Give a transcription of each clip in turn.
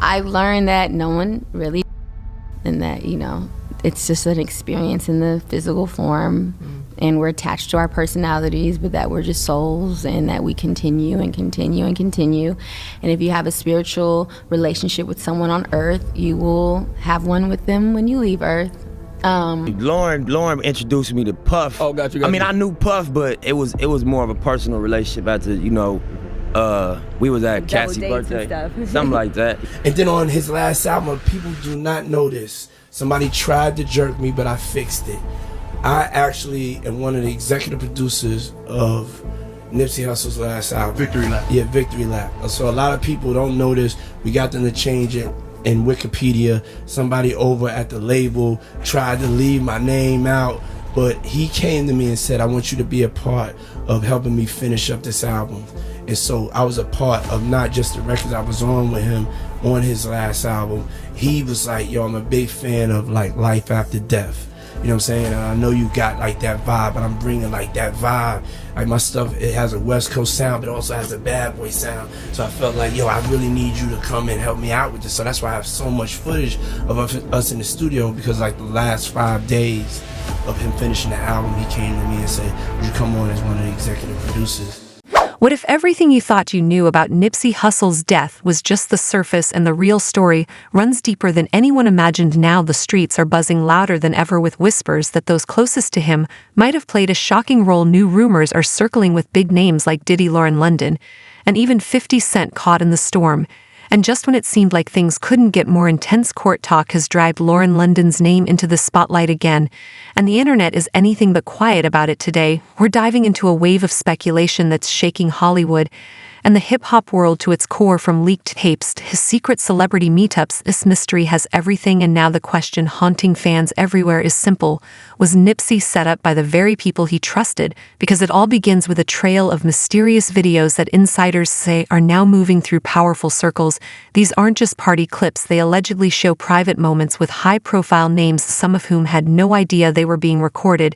I learned that no one really, and that, you know, it's just an experience in the physical form, and we're attached to our personalities, but that we're just souls, and that we continue and continue and continue. And if you have a spiritual relationship with someone on earth, you will have one with them when you leave earth. Lauren introduced me to Puff. Oh, got you. I mean, I knew Puff, but it was more of a personal relationship after, you know, we was at Cassie's birthday, something like that. And then on his last album, people do not know this. Somebody tried to jerk me, but I fixed it. I actually am one of the executive producers of Nipsey Hussle's last album. Victory Lap. Yeah, Victory Lap. So a lot of people don't know this. We got them to change it in Wikipedia. Somebody over at the label tried to leave my name out, but he came to me and said, I want you to be a part of helping me finish up this album. And so I was a part of not just the records I was on with him on his last album. He was like, yo, I'm a big fan of like Life After Death. You know what I'm saying? And I know you got like that vibe, but I'm bringing like that vibe. Like my stuff, it has a West Coast sound, but it also has a bad boy sound. So I felt like, yo, I really need you to come and help me out with this. So that's why I have so much footage of us in the studio, because like the last 5 days of him finishing the album, he came to me and said, would you come on as one of the executive producers? What if everything you thought you knew about Nipsey Hussle's death was just the surface, and the real story runs deeper than anyone imagined? Now the streets are buzzing louder than ever with whispers that those closest to him might have played a shocking role. New rumors are circling with big names like Diddy, Lauren London, and even 50 Cent caught in the storm. And just when it seemed like things couldn't get more intense, court talk has dragged Lauren London's name into the spotlight again, and the internet is anything but quiet about it today. We're diving into a wave of speculation that's shaking Hollywood and the hip-hop world to its core, from leaked tapes to his secret celebrity meetups. This mystery has everything, and now the question haunting fans everywhere is simple. Was Nipsey set up by the very people he trusted? Because it all begins with a trail of mysterious videos that insiders say are now moving through powerful circles. These aren't just party clips. They allegedly show private moments with high-profile names, some of whom had no idea they were being recorded.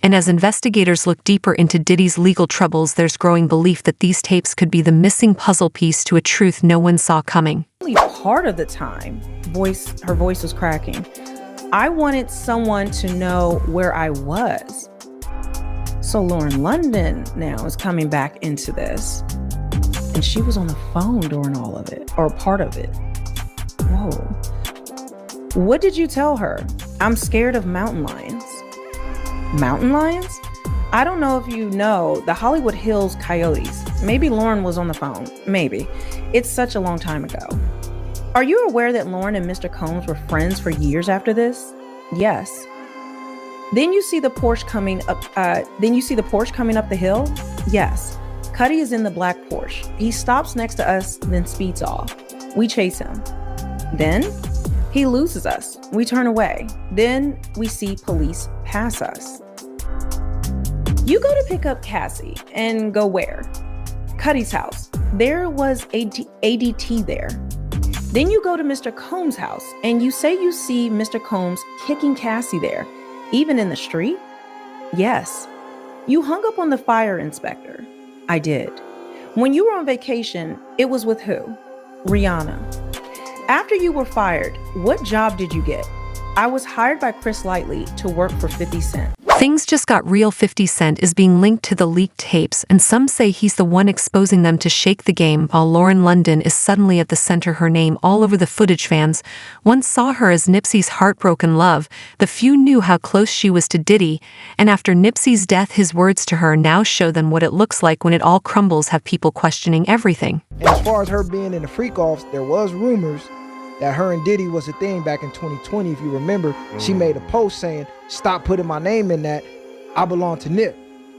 And as investigators look deeper into Diddy's legal troubles, there's growing belief that these tapes could be the missing puzzle piece to a truth no one saw coming. Only part of the time, her voice was cracking. I wanted someone to know where I was. So Lauren London now is coming back into this. And she was on the phone during all of it, or part of it. Whoa. What did you tell her? I'm scared of mountain lions. Mountain lions? I don't know if you know the Hollywood Hills Coyotes. Maybe Lauren was on the phone. Maybe. It's such a long time ago. Are you aware that Lauren and Mr. Combs were friends for years after this? Yes. Then you see the Porsche coming up the hill? Yes. Cuddy is in the black Porsche. He stops next to us, then speeds off. We chase him. Then he loses us. We turn away. Then we see police pass us. You go to pick up Cassie and go where? Cuddy's house. There was ADT there. Then you go to Mr. Combs' house and you say you see Mr. Combs kicking Cassie there, even in the street? Yes. You hung up on the fire inspector. I did. When you were on vacation, it was with who? Rihanna. After you were fired, what job did you get? I was hired by Chris Lightly to work for 50 Cent. Things just got real. 50 Cent is being linked to the leaked tapes, and some say he's the one exposing them to shake the game, while Lauren London is suddenly at the center, her name all over the footage. Fans once saw her as Nipsey's heartbroken love. The few knew how close she was to Diddy, and after Nipsey's death, his words to her now show them what it looks like when it all crumbles, have people questioning everything. And as far as her being in the freak-offs, there was rumors that her and Diddy was a thing back in 2020. If you remember, she made a post saying, stop putting my name in that, I belong to Nip.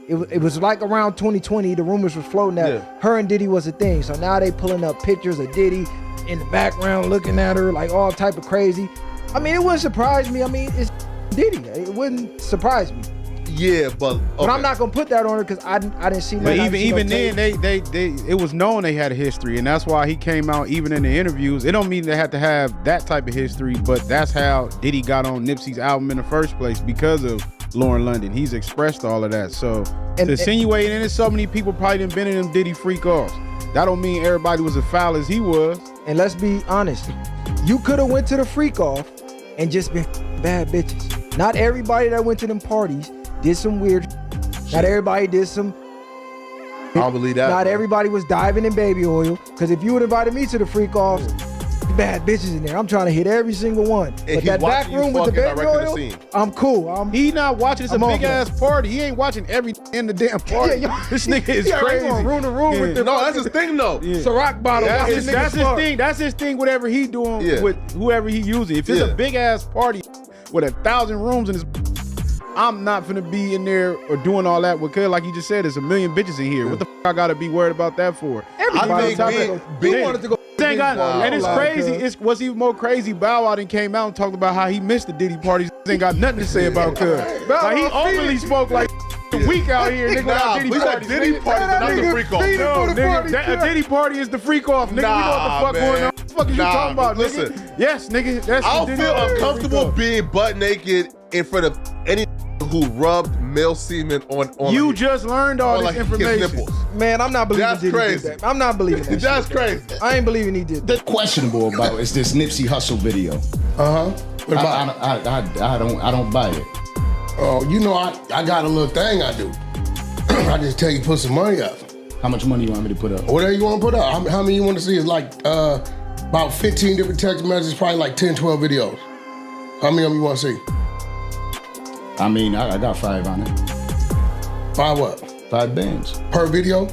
It was like around 2020, the rumors were floating that her and Diddy was a thing. So now they pulling up pictures of Diddy in the background looking at her like all type of crazy. I mean, it wouldn't surprise me. I mean, it's Diddy. It wouldn't surprise me. Yeah, but okay. But I'm not gonna put that on her because I didn't see that. But even then, they it was known they had a history, and that's why he came out even in the interviews. It don't mean they had to have that type of history, but that's how Diddy got on Nipsey's album in the first place, because of Lauren London. He's expressed all of that. So to insinuate, and there's so many people probably done been in them Diddy freak offs. That don't mean everybody was as foul as he was. And let's be honest, you could have went to the freak off and just been bad bitches. Not everybody that went to them parties did some weird. Not everybody did some. I don't believe that. Not everybody was diving in baby oil. Because if you would have invited me to the freak offs, bad bitches in there. I'm trying to hit every single one. And but that back room with the baby oil, I'm cool. He not watching. It's a big ass party. He ain't watching every in the damn party. This nigga is crazy. Room to room with the. No, that's his thing though. Ciroc bottle. That's his thing. That's his thing. Whatever he doing with whoever he using. If it's a big ass party with 1,000 rooms in his, I'm not finna be in there or doing all that because, like you just said, there's a million bitches in here. What the f I gotta be worried about that for? Everybody wanted to go. And it's crazy. It's what's even more crazy. Bow Wow then came out and talked about how he missed the Diddy parties. Ain't got nothing to say about Cuz. Like he openly spoke like a week out here, nigga. Without Diddy parties. Diddy party, not the freak off. No, nigga, a Diddy party is the freak off, nigga. We know what the fuck going on. What the fuck is you talking about, listen, nigga? Yes, nigga. That's I'll feel uncomfortable being butt naked in front of any who rubbed male semen on you just learned all this information. Man, I'm not believing That's Diddy crazy. did that. I'm not believing that. That's crazy. I ain't believing he did that. The questionable about is this Nipsey Hussle video. What about I don't buy it. Oh, you know, I got a little thing I do. I just tell you put some money up. How much money you want me to put up? Whatever you want to put up. How many you want to see is like about 15 different text messages, probably like 10, 12 videos. How many of them you want to see? I mean, I got 5 on it. 5 what? 5 bands. Per video?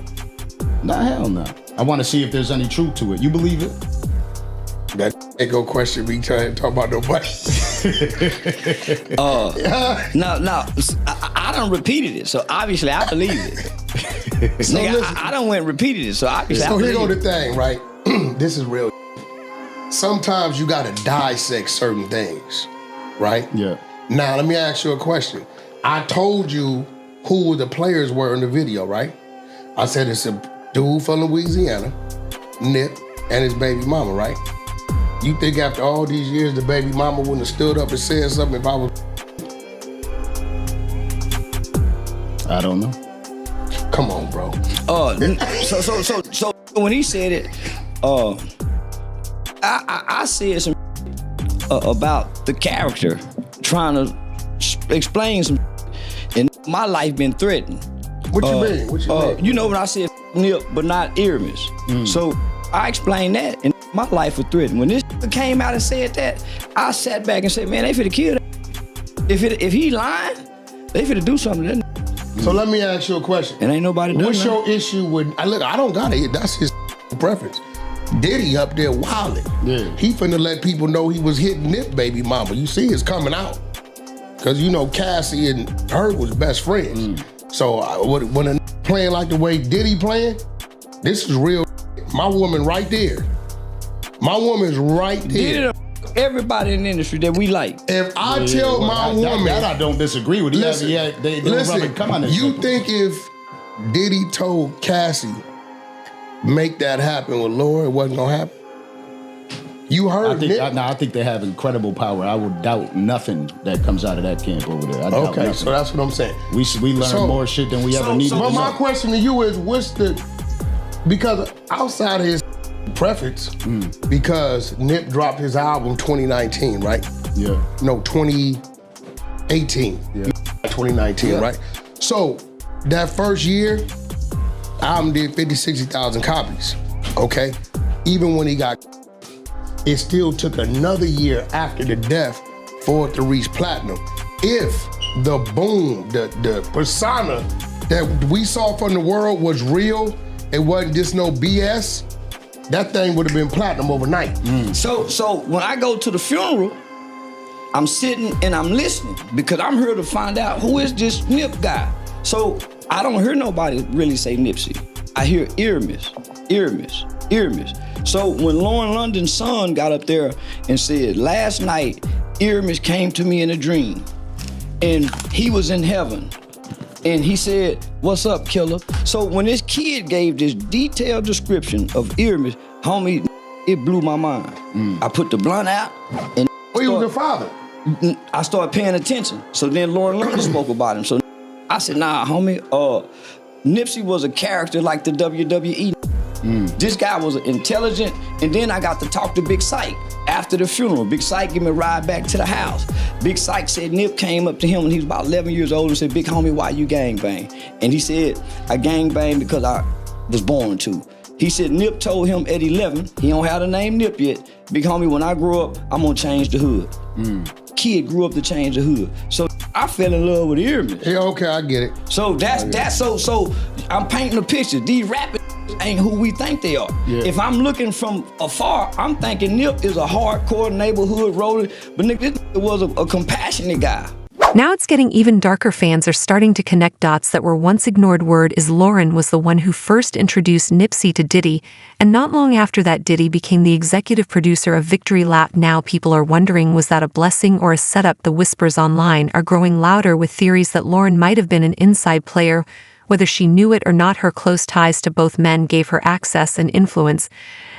Nah, hell no. I want to see if there's any truth to it. You believe it? That ain't go question me trying to talk about nobody. No, I done repeated it, so obviously I believe it. So Nigga, listen, I done went and repeated it, so obviously I so believe here go it. the thing, right? This is real. Sometimes you gotta dissect certain things, right? Yeah. Now, let me ask you a question. I told you who the players were in the video, right? I said it's a dude from Louisiana, Nip, and his baby mama, right? You think after all these years, the baby mama wouldn't have stood up and said something if I was... I don't know. Come on, bro. So when he said it, I said some about the character, trying to explain some, and my life been threatened. What you mean? What you mean? You know when I said Nip, but not Earmus. So I explained that, and my life was threatened. When this came out and said that, I sat back and said, man, they finna kill that. If he lying, they finna do something to that. So let me ask you a question. And ain't nobody doing What's nothing. your issue with... Look, I don't got it. That's his preference. Diddy up there wilding. Yeah. He finna let people know he was hitting Nip baby mama. You see it's coming out. Because you know Cassie and her was best friends. So when a playing like the way Diddy playing, this is real. My woman right there. My woman's right there. Diddy everybody in the industry that we like. If I tell my woman... That I don't disagree with. Listen, They listen, you think if Diddy told Cassie, make that happen with Laura, it wasn't gonna happen? You heard Nip? I think they have incredible power. I would doubt nothing that comes out of that camp over there. I doubt Okay, nothing. so that's what I'm saying. We learn more shit than we ever needed to But my know. question to you is, what's the... Because outside of his preference, because Nip dropped his album 2019, right? Yeah. No, 2018. Yeah. 2019, right? So that first year, album did 50, 60,000 copies, okay? Even when he got... It still took another year after the death for it to reach platinum. If the boom, the persona that we saw from the world was real, it wasn't just no BS, that thing would have been platinum overnight. So when I go to the funeral, I'm sitting and I'm listening because I'm here to find out who is this Nip guy. So I don't hear nobody really say Nipsey. I hear Earmus. So when Lauren London's son got up there and said, last night, Earmus came to me in a dream and he was in heaven. And he said, what's up, killer? So when this kid gave this detailed description of Earmus, homie, it blew my mind. I put the blunt out and Well, he was the father. I started paying attention. So then Lauren London spoke about him. So I said, nah, homie, Nipsey was a character like the WWE. This guy was intelligent, and then I got to talk to Big Syke after the funeral. Big Syke gave me a ride back to the house. Big Syke said Nip came up to him when he was about 11 years old and said, big homie, why you gangbang? And he said, I gangbang because I was born to. He said Nip told him at 11, he don't have the name Nip yet, big homie, when I grow up, I'm gonna change the hood. Kid grew up to change the hood. So I fell in love with Earman. Yeah, okay, I get it. So that's so I'm painting a picture. These rappers ain't who we think they are. Yeah. If I'm looking from afar, I'm thinking Nip is a hardcore neighborhood roller, but Nip was a compassionate guy. Now it's getting even darker. Fans are starting to connect dots that were once ignored. Word is Lauren was the one who first introduced Nipsey to Diddy, and not long after that Diddy became the executive producer of Victory Lap. Now people are wondering, was that a blessing or a setup? The whispers online are growing louder with theories that Lauren might have been an inside player. Whether she knew it or not, her close ties to both men gave her access and influence.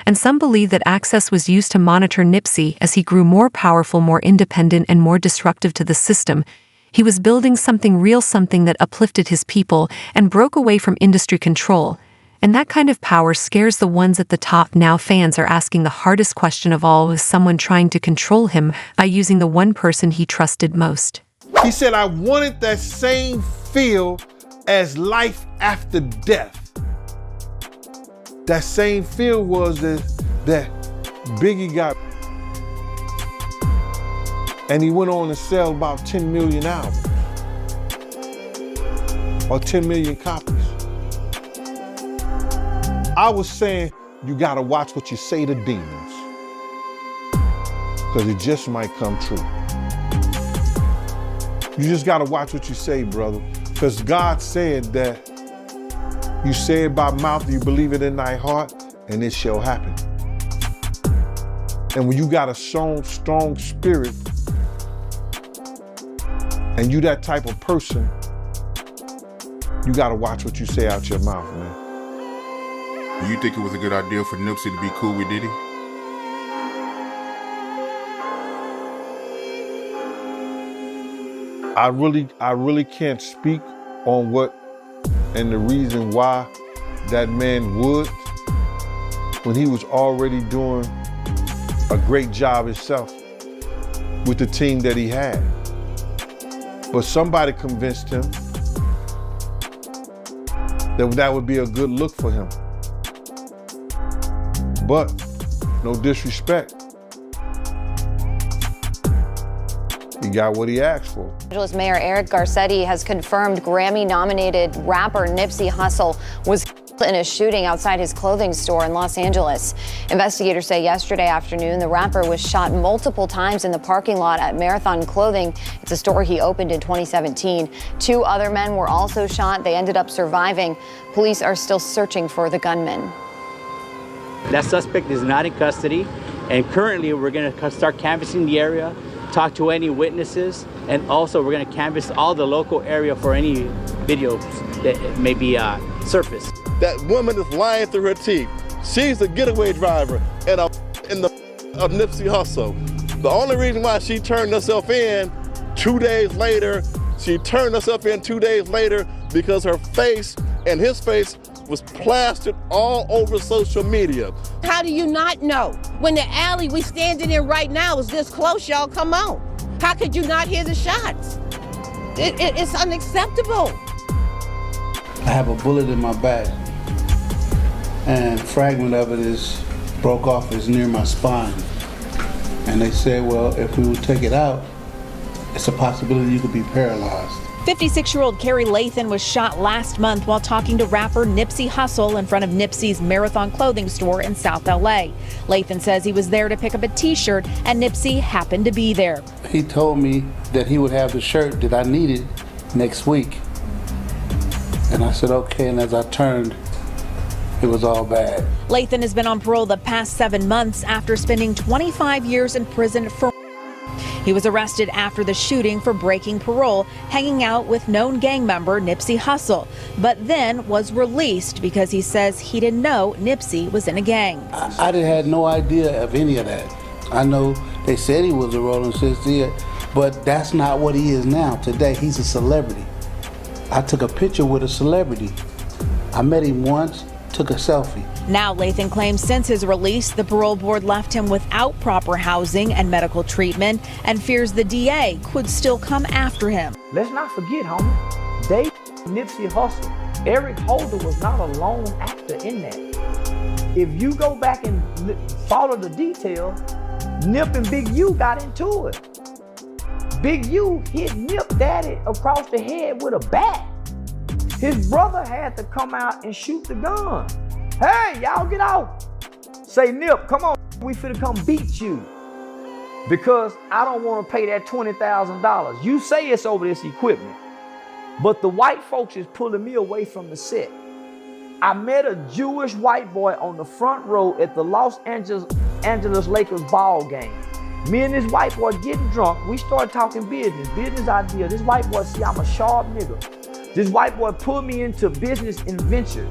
And some believe that access was used to monitor Nipsey as he grew more powerful, more independent, and more disruptive to the system. He was building something real, something that uplifted his people and broke away from industry control. And that kind of power scares the ones at the top. Now fans are asking the hardest question of all: is someone trying to control him by using the one person he trusted most? He said, I wanted that same feel as life after death. That same feel was that Biggie got, and he went on to sell about 10 million albums, or 10 million copies. I was saying, you gotta watch what you say to demons, because it just might come true. You just gotta watch what you say, brother. Because God said that you say it by mouth, you believe it in thy heart, and it shall happen. And when you got a strong spirit, and you that type of person, you gotta watch what you say out your mouth, man. Do you think it was a good idea for Nipsey to be cool with Diddy? I really can't speak on what and the reason why that man would, when he was already doing a great job himself with the team that he had. But somebody convinced him that that would be a good look for him. But no disrespect, he got what he asked for. Angeles Mayor Eric Garcetti has confirmed Grammy-nominated rapper Nipsey Hussle was in a shooting outside his clothing store in Los Angeles. Investigators say yesterday afternoon the rapper was shot multiple times in the parking lot at Marathon Clothing. It's a store he opened in 2017. 2 other men were also shot. They ended up surviving. Police are still searching for the gunman. That suspect is not in custody, and currently we're going to start canvassing the area, talk to any witnesses, and also we're going to canvass all the local area for any videos that may be surfaced. That woman is lying through her teeth. She's a getaway driver and in the of Nipsey Hussle. The only reason why she turned herself in 2 days later, because her face and his face was plastered all over social media. How do you not know? When the alley we standing in right now is this close, y'all, come on. How could you not hear the shots? It's unacceptable. I have a bullet in my back, and a fragment of it is broke off, is near my spine. And they said, well, if we would take it out, it's a possibility you could be paralyzed. 56-year-old Carrie Lathan was shot last month while talking to rapper Nipsey Hussle in front of Nipsey's Marathon Clothing store in South LA. Lathan says he was there to pick up a t-shirt and Nipsey happened to be there. He told me that he would have the shirt that I needed next week. And I said, okay, and as I turned, it was all bad. Lathan has been on parole the past 7 months after spending 25 years in prison for. He was arrested after the shooting for breaking parole, hanging out with known gang member Nipsey Hussle, but then was released because he says he didn't know Nipsey was in a gang. I had no idea of any of that. I know they said he was a rolling 60, But that's not what he is now. Today, he's a celebrity. I took a picture with a celebrity. I met him once, took a selfie. Now, Lathan claims since his release, the parole board left him without proper housing and medical treatment and fears the DA could still come after him. Let's not forget, homie, they Nipsey Hussle. Eric Holder was not a lone actor in that. If you go back and follow the detail, Nip and Big U got into it. Big U hit Nip Daddy across the head with a bat. His brother had to come out and shoot the gun. Hey, y'all get out. Say, Nip, come on, we finna come beat you. Because I don't wanna pay that $20,000. You say it's over this equipment, but the white folks is pulling me away from the set. I met a Jewish white boy on the front row at the Los Angeles Lakers ball game. Me and this white boy getting drunk, we started talking business idea. This white boy see I'm a sharp nigga. This white boy pulled me into business venture,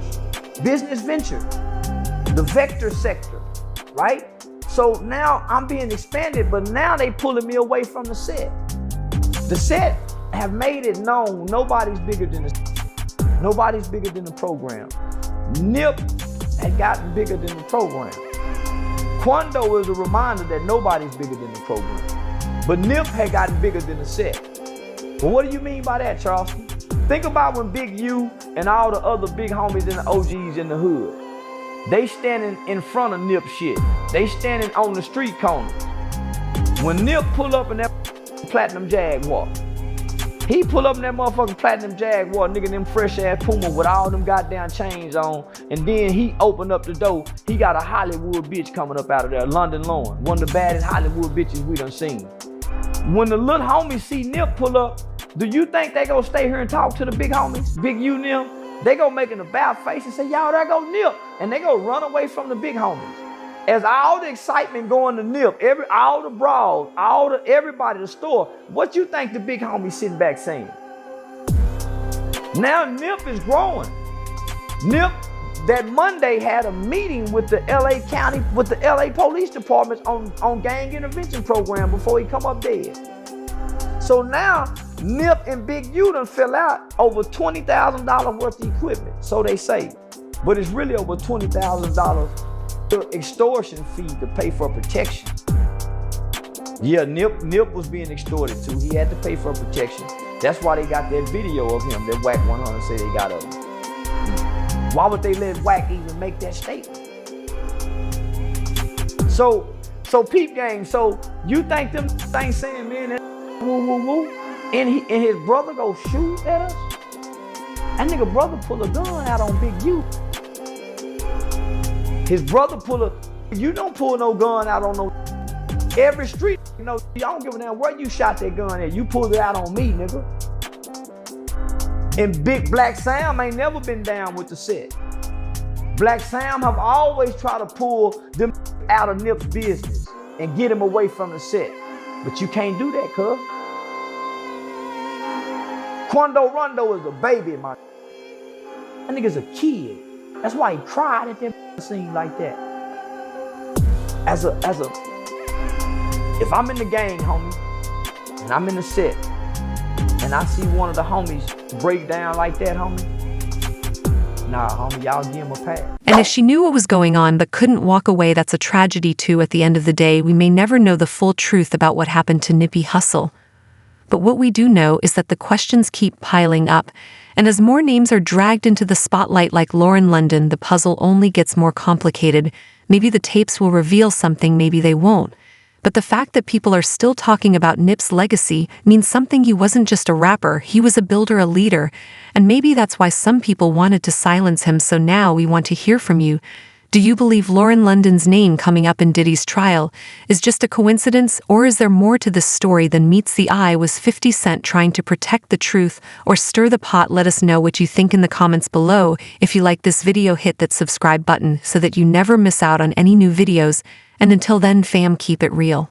the vector sector, right? So now I'm being expanded, but now they pulling me away from the set. The set have made it known nobody's bigger than the program. Nip had gotten bigger than the program. Quando is a reminder that nobody's bigger than the program. But Nip had gotten bigger than the set. Well, what do you mean by that, Charleston? Think about when Big U and all the other big homies and the OGs in the hood, they standing in front of Nip shit. They standing on the street corners. When Nip pull up in that platinum Jaguar, he pull up in that motherfucking platinum Jaguar, nigga, them fresh ass Puma with all them goddamn chains on, and then he opened up the door. He got a Hollywood bitch coming up out of there, London Lauren, one of the baddest Hollywood bitches we done seen. When the little homies see Nip pull up, do you think they gonna stay here and talk to the big homies, Big U and them? They gonna make an about face and say, y'all, there go Nip, and they gonna run away from the big homies. As all the excitement going to Nip, all the brawls, everybody, the store, what you think the big homie sitting back saying? Now Nip is growing. Nip that Monday had a meeting with the LA County, with the LA Police Department on gang intervention program before he come up dead. So now Nip and Big U done fell out over $20,000 worth of equipment, so they say. But it's really over $20,000 extortion fee to pay for protection. Yeah, Nip was being extorted too. He had to pay for protection. That's why they got that video of him that Wack 100 say they got of him. Why would they let Wack even make that statement? So peep game. So you think them things saying, man, that woo woo woo, and his brother go shoot at us? That nigga brother pull a gun out on Big U. His brother you don't pull no gun out on no every street. You know, I don't give a damn where you shot that gun at. You pulled it out on me, nigga. And Big Black Sam ain't never been down with the set. Black Sam have always tried to pull them out of Nip's business and get him away from the set. But you can't do that, cuz. Quando Rondo is a baby, my. That nigga's a kid. That's why he cried at that scene like that. If I'm in the gang, homie, and I'm in the set, and I see one of the homies break down like that, homie, nah, homie, y'all give him a pass. And if she knew what was going on but couldn't walk away, that's a tragedy too. At the end of the day, we may never know the full truth about what happened to Nipsey Hussle. But what we do know is that the questions keep piling up. And as more names are dragged into the spotlight like Lauren London, the puzzle only gets more complicated. Maybe the tapes will reveal something, maybe they won't. But the fact that people are still talking about Nip's legacy means something. He wasn't just a rapper, he was a builder, a leader. And maybe that's why some people wanted to silence him, so now we want to hear from you. Do you believe Lauren London's name coming up in Diddy's trial is just a coincidence, or is there more to this story than meets the eye? Was 50 Cent trying to protect the truth or stir the pot? Let us know what you think in the comments below. If you like this video, hit that subscribe button so that you never miss out on any new videos. And until then, fam, keep it real.